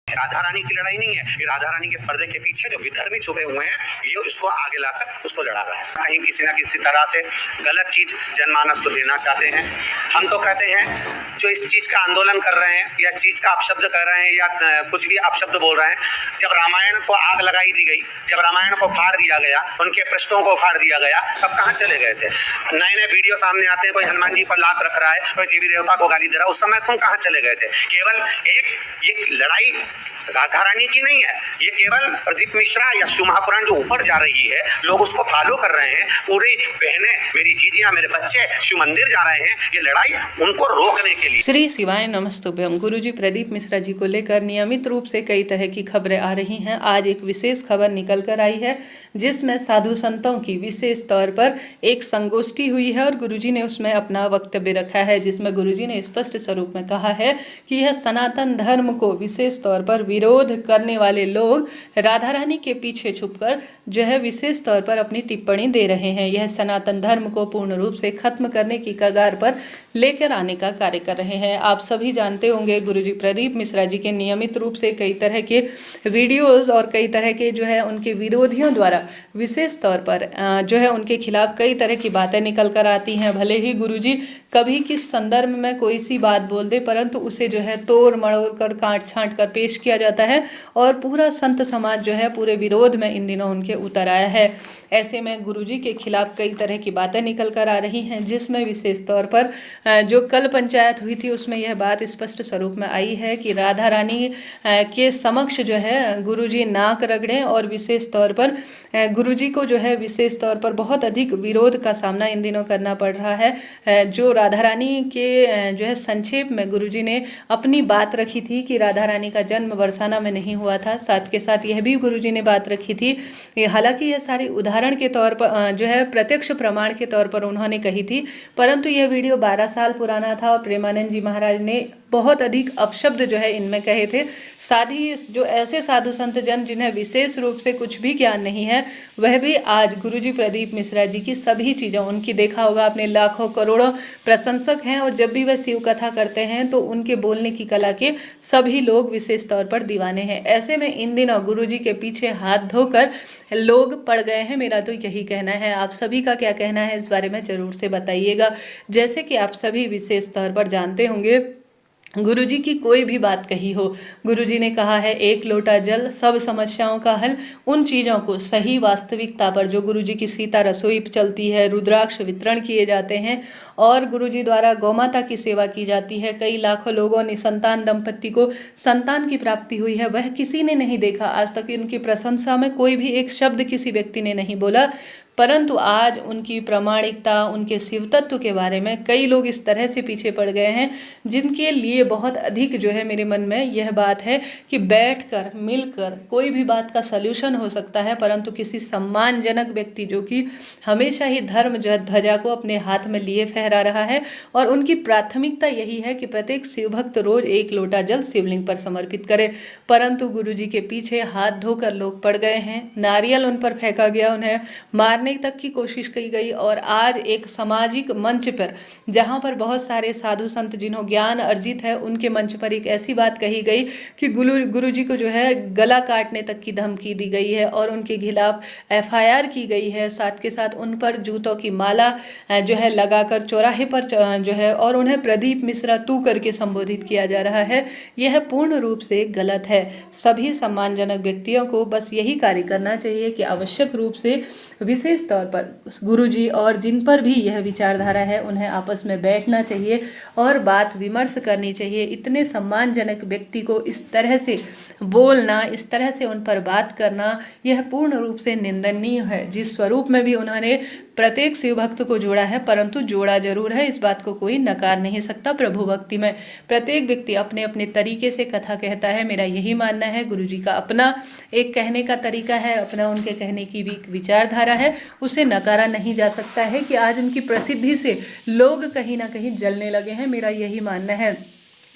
राधा रानी की लड़ाई नहीं है, ये राधा रानी के पर्दे के पीछे जो विधर्मी छुपे हुए हैं, ये उसको आगे लाकर उसको लड़ा रहा है। कहीं किसी न किसी तरह से गलत चीज जनमानस को देना चाहते हैं। हम तो कहते हैं जो इस चीज का आंदोलन कर रहे हैं या इस चीज का अपशब्द कर रहे हैं या कुछ भी अपशब्द बोल रहे हैं, जब रामायण को आग लगाई दी गई, जब रामायण को फाड़ दिया गया, उनके पृष्ठों को फाड़ दिया गया, तब कहाँ चले गए थे? नए नए वीडियो सामने आते हैं, कोई हनुमान जी पर लात रख रहा है, कोई देवी देवता को गाली दे रहा है, उस समय तुम कहाँ चले गए थे? केवल ये लड़ाई राधा रानी की नहीं है, ये केवल प्रदीप मिश्रा या शिव महापुराण जो ऊपर जा रही है, लोग उसको फॉलो कर रहे हैं। पूरी बहनें, मेरी जीजियां, मेरे बच्चे शिव मंदिर जा रहे हैं, ये लड़ाई उनको रोकने के लिए। श्री शिवाय नमस्तुभ्यम। गुरुजी प्रदीप मिश्रा जी को लेकर नियमित रूप से कई तरह की खबरें आ रही हैं। आज एक विशेष खबर निकल कर आई है जिसमें साधु संतों की विशेष तौर पर एक संगोष्ठी हुई है और गुरुजी ने उसमें अपना वक्तव्य रखा है, जिसमें गुरुजी ने स्पष्ट स्वरूप में कहा है कि यह सनातन धर्म को विशेष तौर पर विरोध करने वाले लोग राधा रानी के पीछे छुपकर जो है विशेष तौर पर अपनी टिप्पणी दे रहे हैं। यह सनातन धर्म को पूर्ण रूप से खत्म करने की कगार पर लेकर आने का कार्य कर रहे हैं। आप सभी जानते होंगे गुरुजी प्रदीप मिश्रा जी के नियमित रूप से कई तरह के वीडियोस और कई तरह के जो है उनके विरोधियों द्वारा विशेष तौर पर जो है उनके खिलाफ कई तरह की बातें निकल कर आती हैं। भले ही गुरुजी कभी किस संदर्भ में कोई सी बात बोल दे, परंतु उसे जो है तोड़ मड़ोड़ कर काट छांट कर पेश किया जाता है और पूरा संत समाज जो है पूरे विरोध में इन दिनों उनके उतर आया है। ऐसे में गुरुजी के खिलाफ कई तरह की बातें निकल कर आ रही हैं, जिसमें विशेष तौर पर जो कल पंचायत हुई थी उसमें यह बात स्पष्ट स्वरूप में आई है कि राधा रानी के समक्ष जो है गुरुजी नाक रगड़ें और विशेष तौर पर गुरुजी को जो है विशेष तौर पर बहुत अधिक विरोध का सामना इन दिनों करना पड़ रहा है। जो राधा रानी के जो है संक्षेप में गुरुजी ने अपनी बात रखी थी कि राधा रानी का जन्म बरसाना में नहीं हुआ था, साथ के साथ यह भी गुरुजी ने बात रखी थी, हालांकि यह सारी उदाहरण के तौर पर जो है प्रत्यक्ष प्रमाण के तौर पर उन्होंने कही थी, परंतु यह वीडियो 12 साल पुराना था और प्रेमानंद जी महाराज ने बहुत अधिक अपशब्द जो है इनमें कहे थे। साथ ही जो ऐसे साधु संत जन जिन्हें विशेष रूप से कुछ भी ज्ञान नहीं है, वह भी आज गुरुजी प्रदीप मिश्रा जी की सभी चीज़ों, उनकी देखा होगा अपने लाखों करोड़ों प्रशंसक हैं और जब भी वह शिव कथा करते हैं तो उनके बोलने की कला के सभी लोग विशेष तौर पर दीवाने हैं। ऐसे में इन दिनों गुरुजी के पीछे हाथ धोकर लोग पड़ गए हैं। मेरा तो यही कहना है, आप सभी का क्या कहना है इस बारे में जरूर से बताइएगा। जैसे कि आप सभी विशेष तौर पर जानते होंगे, गुरुजी की कोई भी बात कही हो, गुरुजी ने कहा है एक लोटा जल सब समस्याओं का हल। उन चीज़ों को सही वास्तविकता पर जो गुरुजी की सीता रसोई चलती है, रुद्राक्ष वितरण किए जाते हैं और गुरुजी द्वारा गौमाता की सेवा की जाती है, कई लाखों लोगों निसंतान दंपत्ति को संतान की प्राप्ति हुई है, वह किसी ने नहीं देखा। आज तक उनकी प्रशंसा में कोई भी एक शब्द किसी व्यक्ति ने नहीं बोला, परंतु आज उनकी प्रामाणिकता, उनके शिव तत्व के बारे में कई लोग इस तरह से पीछे पड़ गए हैं, जिनके लिए बहुत अधिक जो है मेरे मन में यह बात है कि बैठकर मिलकर कोई भी बात का सल्यूशन हो सकता है, परंतु किसी सम्मानजनक व्यक्ति जो कि हमेशा ही धर्म ध्वजा को अपने हाथ में लिए फहरा रहा है और उनकी प्राथमिकता यही है कि प्रत्येक शिव भक्त रोज एक लोटा जल शिवलिंग पर समर्पित करे, परंतु गुरुजी के पीछे हाथ धोकर लोग पड़ गए हैं। नारियल उन पर फेंका गया, उन्हें मारने तक की कोशिश की गई और आज एक सामाजिक मंच पर जहां पर बहुत सारे साधु संत जिन्हों ज्ञान अर्जित है, उनके मंच पर एक ऐसी बात कही गई कि गुरुजी को जो है गला काटने तक की धमकी दी गई है और उनके खिलाफ FIR की गई है। साथ के साथ उन पर जूतों की माला जो है लगाकर चौराहे पर जो है और उन्हें प्रदीप मिश्रा तू करके संबोधित किया जा रहा है। यह पूर्ण रूप से गलत है। सभी सम्मानजनक व्यक्तियों को बस यही कार्य करना चाहिए कि आवश्यक रूप से विशेष तौर पर गुरुजी और जिन पर भी यह विचारधारा है उन्हें आपस में बैठना चाहिए और बात विमर्श करनी चाहिए। इतने सम्मानजनक व्यक्ति को इस तरह से बोलना, इस तरह से उन पर बात करना, यह पूर्ण रूप से निंदनीय है। जिस स्वरूप में भी उन्होंने प्रत्येक शिव भक्त को जोड़ा है, परंतु जोड़ा जरूर है, इस बात को कोई नकार नहीं सकता। प्रभु भक्ति में प्रत्येक व्यक्ति अपने अपने तरीके से कथा कहता है, मेरा यही मानना है। गुरुजी का अपना एक कहने का तरीका है, अपना उनके कहने की भी विचारधारा है, उसे नकारा नहीं जा सकता है कि आज उनकी प्रसिद्धि से लोग कहीं ना कहीं जलने लगे हैं, मेरा यही मानना है।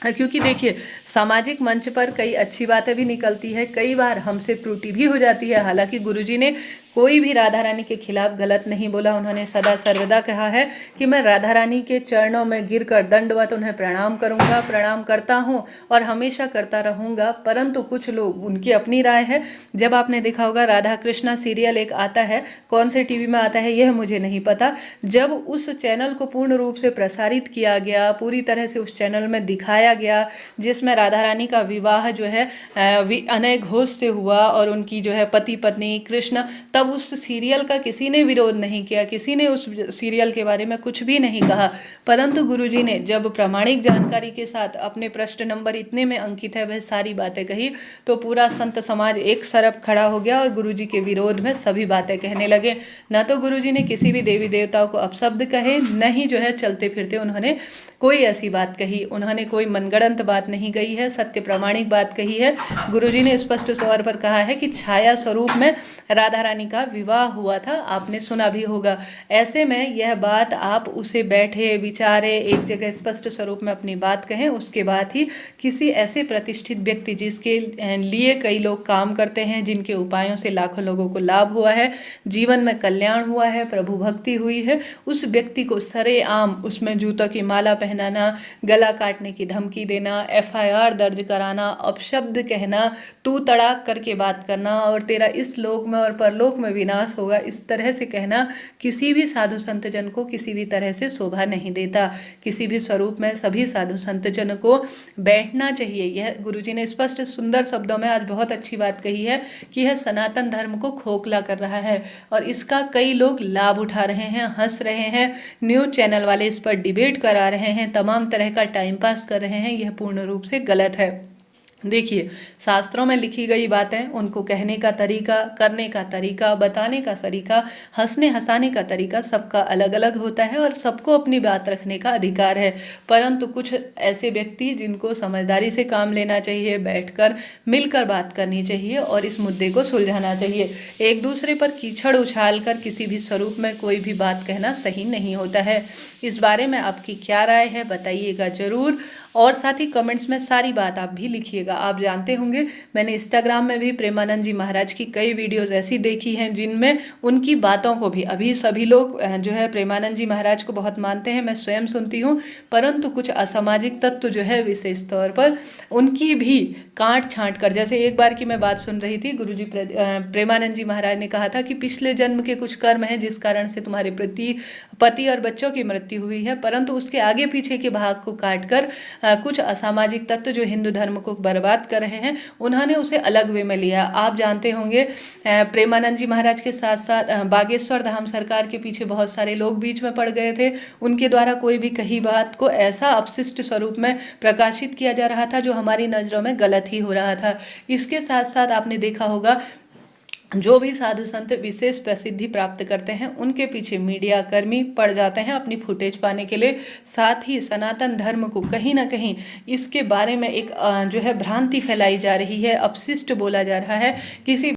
क्योंकि देखिए सामाजिक मंच पर कई अच्छी बातें भी निकलती है, कई बार हमसे त्रुटि भी हो जाती है। हालांकि गुरुजी ने कोई भी राधा रानी के खिलाफ गलत नहीं बोला। उन्होंने सदा सर्वदा कहा है कि मैं राधा रानी के चरणों में गिरकर दंडवत उन्हें प्रणाम करूंगा, प्रणाम करता हूं और हमेशा करता रहूंगा। परंतु कुछ लोग, उनकी अपनी राय है। जब आपने देखा होगा राधा कृष्णा सीरियल एक आता है, कौन से टीवी में आता है यह मुझे नहीं पता, जब उस चैनल को पूर्ण रूप से प्रसारित किया गया, पूरी तरह से उस चैनल में दिखाया गया, जिसमें राधा रानी का विवाह जो है अनय घोष से हुआ और उनकी जो है पति पत्नी कृष्ण, तब उस सीरियल का किसी ने विरोध नहीं किया, किसी ने उस सीरियल के बारे में कुछ भी नहीं कहा। परंतु गुरुजी ने जब प्रामाणिक जानकारी के साथ अपने पृष्ठ नंबर इतने में अंकित है वह सारी बातें कही, तो पूरा संत समाज एक सरफ खड़ा हो गया और गुरुजी के विरोध में सभी बातें कहने लगे। न तो गुरुजी ने किसी भी देवी देवताओं को अपशब्द कहे, न ही जो है चलते फिरते उन्होंने कोई ऐसी बात कही। उन्होंने कोई मनगढ़ंत बात नहीं कही है, सत्य प्रामाणिक बात कही है। गुरुजी ने स्पष्ट तौर पर कहा है कि छाया स्वरूप में राधा रानी का विवाह हुआ था, आपने सुना भी होगा। ऐसे में यह बात आप उसे बैठे विचारे एक जगह स्पष्ट स्वरूप में अपनी बात कहें, उसके बाद ही किसी ऐसे प्रतिष्ठित व्यक्ति जिसके लिए कई लोग काम करते हैं, जिनके उपायों से लाखों लोगों को लाभ हुआ है, जीवन में कल्याण हुआ है, प्रभु भक्ति हुई है, उस व्यक्ति को सरेआम उसमें जूतों की माला पहनाना, गला काटने की धमकी देना, FIR दर्ज कराना, अपशब्द कहना, तू तड़ाक करके बात करना और तेरा इस लोक में और परलोक में विनाश होगा, इस तरह से कहना किसी भी साधु संत जन को किसी भी तरह से शोभा नहीं देता। किसी भी स्वरूप में सभी साधु संत जन को बैठना चाहिए। यह गुरुजी ने स्पष्ट सुंदर शब्दों में आज बहुत अच्छी बात कही है कि यह सनातन धर्म को खोखला कर रहा है और इसका कई लोग लाभ उठा रहे हैं, हंस रहे हैं, न्यूज चैनल वाले इस पर डिबेट करा रहे हैं, तमाम तरह का टाइम पास कर रहे हैं। यह पूर्ण रूप से गलत है। देखिए, शास्त्रों में लिखी गई बातें, उनको कहने का तरीका, करने का तरीका, बताने का तरीका, हंसने हंसाने का तरीका सबका अलग अलग होता है और सबको अपनी बात रखने का अधिकार है। परंतु कुछ ऐसे व्यक्ति जिनको समझदारी से काम लेना चाहिए, बैठकर मिलकर बात करनी चाहिए और इस मुद्दे को सुलझाना चाहिए। एक दूसरे पर कीचड़ उछाल कर किसी भी स्वरूप में कोई भी बात कहना सही नहीं होता है। इस बारे में आपकी क्या राय है बताइएगा जरूर, और साथ ही कमेंट्स में सारी बात आप भी लिखिएगा। आप जानते होंगे मैंने इंस्टाग्राम में भी प्रेमानंद जी महाराज की कई वीडियोस ऐसी देखी हैं जिनमें उनकी बातों को भी, अभी सभी लोग जो है प्रेमानंद जी महाराज को बहुत मानते हैं, मैं स्वयं सुनती हूँ, परंतु कुछ असामाजिक तत्व जो है विशेष तौर पर उनकी भी काट छांट कर, जैसे एक बार की मैं बात सुन रही थी, गुरुजी प्रेमानंद जी महाराज ने कहा था कि पिछले जन्म के कुछ कर्म हैं जिस कारण से तुम्हारे पति और बच्चों की मृत्यु हुई है, परंतु उसके आगे पीछे के भाग को काट कर कुछ असामाजिक तत्व जो हिंदू धर्म को बर्बाद कर रहे हैं उन्होंने उसे अलग वे में लिया। आप जानते होंगे प्रेमानंद जी महाराज के साथ साथ बागेश्वर धाम सरकार के पीछे बहुत सारे लोग बीच में पड़ गए थे। उनके द्वारा कोई भी कही बात को ऐसा अपशिष्ट स्वरूप में प्रकाशित किया जा रहा था जो हमारी नज़रों में गलत ही हो रहा था। इसके साथ साथ आपने देखा होगा जो भी साधु संत विशेष प्रसिद्धि प्राप्त करते हैं उनके पीछे मीडिया कर्मी पड़ जाते हैं अपनी फुटेज पाने के लिए। साथ ही सनातन धर्म को कहीं ना कहीं इसके बारे में एक जो है भ्रांति फैलाई जा रही है, अपशिष्ट बोला जा रहा है। किसी